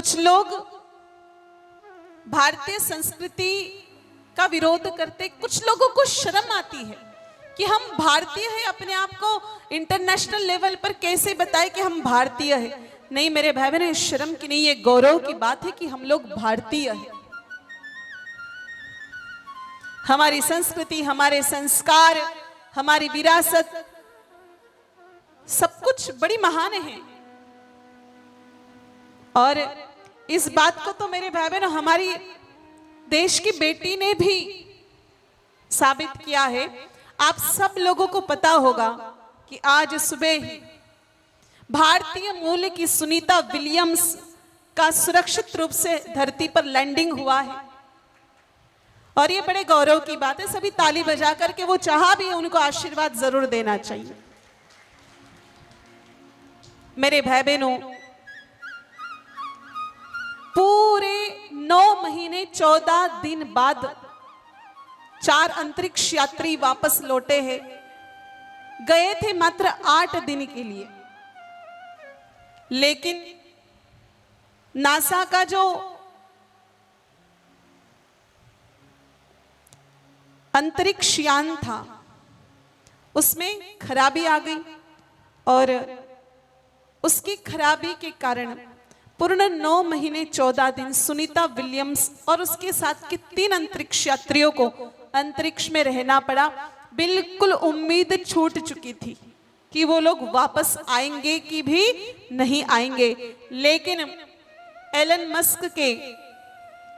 कुछ लोग भारतीय संस्कृति का विरोध करते, कुछ लोगों को शर्म आती है कि हम भारतीय हैं, अपने आप को इंटरनेशनल लेवल पर कैसे बताएं कि हम भारतीय हैं। नहीं मेरे भाई बहन, शर्म की नहीं, ये गौरव की बात है कि हम लोग भारतीय हैं। हमारी संस्कृति, हमारे संस्कार, हमारी विरासत सब कुछ बड़ी महान है। और इस बात को तो मेरे भाई बहन हमारी देश की बेटी ने भी साबित किया है। आप सब लोगों को पता होगा कि आज सुबह ही भारतीय मूल की सुनीता विलियम्स का सुरक्षित रूप से धरती पर लैंडिंग हुआ है और ये बड़े गौरव की बात है। सभी ताली बजा करके, वो चाहा भी है, उनको आशीर्वाद जरूर देना चाहिए। मेरे भाई बहनों, पूरे 9 महीने 14 दिन बाद 4 अंतरिक्ष यात्री वापस लौटे हैं। गए थे मात्र 8 दिन के लिए, लेकिन नासा का जो अंतरिक्ष यान था उसमें खराबी आ गई और उसकी खराबी के कारण पूर्ण 9 महीने 14 दिन सुनीता विलियम्स और उसके साथ के 3 अंतरिक्ष यात्रियों को अंतरिक्ष में रहना पड़ा। बिल्कुल उम्मीद छूट चुकी थी कि वो लोग वापस आएंगे कि भी नहीं आएंगे, लेकिन एलन मस्क के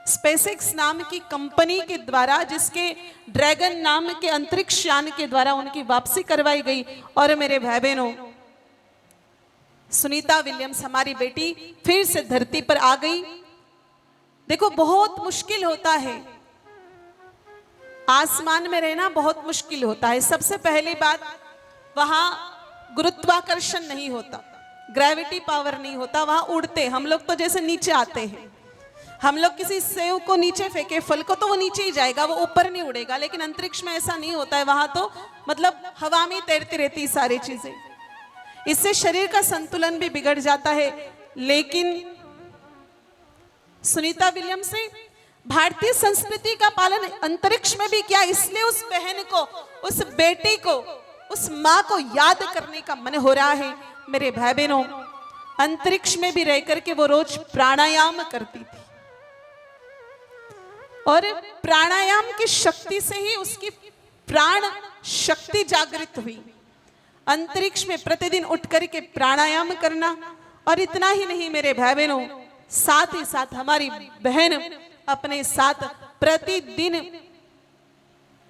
स्पेसएक्स नाम की कंपनी के द्वारा, जिसके ड्रैगन नाम के अंतरिक्ष यान के द्वारा उनकी वापसी करवाई गई। और मेरे भाई बहनों, सुनीता विलियम्स हमारी बेटी फिर से धरती पर आ गई। देखो, बहुत मुश्किल होता है आसमान में रहना, बहुत मुश्किल होता है। सबसे पहली बात, वहां गुरुत्वाकर्षण नहीं होता, ग्रेविटी पावर नहीं होता, वहां उड़ते। हम लोग तो जैसे नीचे आते हैं, हम लोग किसी सेव को नीचे फेंके फल को तो वो नीचे ही जाएगा, वो ऊपर नहीं उड़ेगा। लेकिन अंतरिक्ष में ऐसा नहीं होता है, वहां तो मतलब हवा में तैरती रहती सारी चीजें। इससे शरीर का संतुलन भी बिगड़ जाता है। लेकिन सुनीता विलियम्स ने भारतीय संस्कृति का पालन अंतरिक्ष में भी किया, इसलिए उस बहन को, उस बेटी को, उस मां को याद करने का मन हो रहा है। मेरे भाई बहनों, अंतरिक्ष में भी रह करके वो रोज प्राणायाम करती थी और प्राणायाम की शक्ति से ही उसकी प्राण शक्ति जागृत हुई। अंतरिक्ष में प्रतिदिन उठ करके प्राणायाम करना, और इतना ही नहीं मेरे भाई बहनों, साथ ही साथ हमारी बहन अपने साथ प्रतिदिन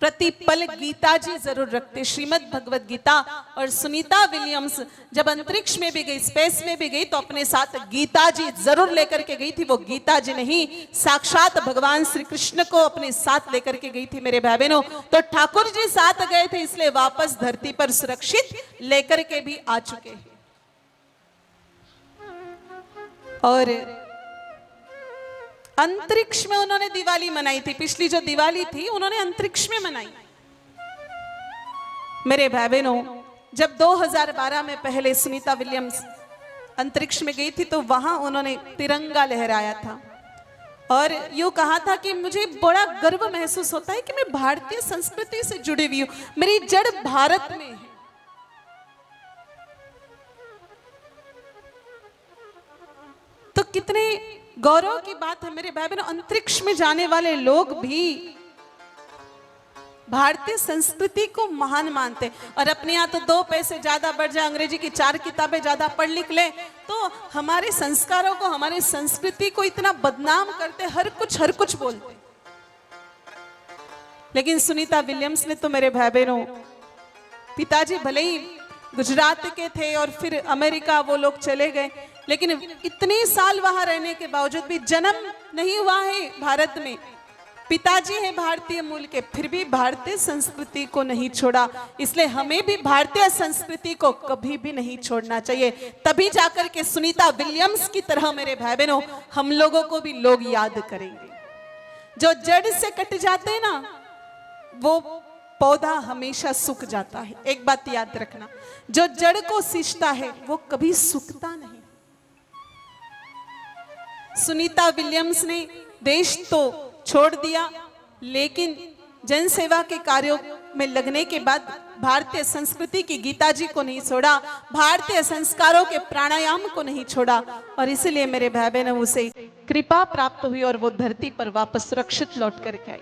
प्रतिपल गीता जी जरूर रखते, श्रीमद् भगवत गीता। और सुनीता विलियम्स जब अंतरिक्ष में भी गई, स्पेस में भी गई, तो अपने साथ गीता जी जरूर लेकर के गई थी। वो गीता जी नहीं, साक्षात भगवान श्री कृष्ण को अपने साथ लेकर के गई थी मेरे भाई बहनों। तो ठाकुर जी साथ गए थे, इसलिए वापस धरती पर सुरक्षित लेकर के भी आ चुके हैं। और अंतरिक्ष में उन्होंने दिवाली मनाई थी। पिछली जो दिवाली थी उन्होंने अंतरिक्ष में मनाई। मेरे भाई बहनों, जब 2012 में पहले सुनीता विलियम्स अंतरिक्ष में गई थी तो वहां उन्होंने तिरंगा लहराया था और यूं कहा था कि मुझे बड़ा गर्व महसूस होता है कि मैं भारतीय संस्कृति से जुड़ी हुई हूं, मेरी जड़ भारत में है। तो कितने गौरव की बात है मेरे भाई बहनों, अंतरिक्ष में जाने वाले लोग भी भारतीय संस्कृति को महान मानते हैं। और अपने यहाँ तो 2 पैसे ज्यादा बढ़ जाए, अंग्रेजी की 4 किताबें ज्यादा पढ़ लिख ले, तो हमारे संस्कारों को, हमारे संस्कृति को इतना बदनाम करते, हर कुछ बोलते। लेकिन सुनीता विलियम्स ने तो मेरे भाई बहनों, पिताजी भले ही गुजरात के थे और फिर अमेरिका वो लोग चले गए, लेकिन इतने साल वहां रहने के बावजूद भी, जन्म नहीं हुआ है भारत में, पिताजी है भारतीय मूल के, फिर भी भारतीय संस्कृति को नहीं छोड़ा। इसलिए हमें भी भारतीय संस्कृति को कभी भी नहीं छोड़ना चाहिए। तभी जाकर के सुनीता विलियम्स की तरह मेरे भाई बहनों, हम लोगों को भी लोग याद करेंगे। जो जड़ से कट जाते हैं ना, वो पौधा हमेशा सूख जाता है। एक बात याद रखना, जो जड़ को सींचता है वो कभी सूखता नहीं। सुनीता विलियम्स ने देश तो छोड़ दिया, लेकिन जनसेवा के कार्यों में लगने के बाद भारतीय संस्कृति की गीता जी को नहीं छोड़ा, भारतीय संस्कारों के प्राणायाम को नहीं छोड़ा, और इसलिए मेरे भाई बहनों उसे कृपा प्राप्त हुई और वो धरती पर वापस सुरक्षित लौट करके आई।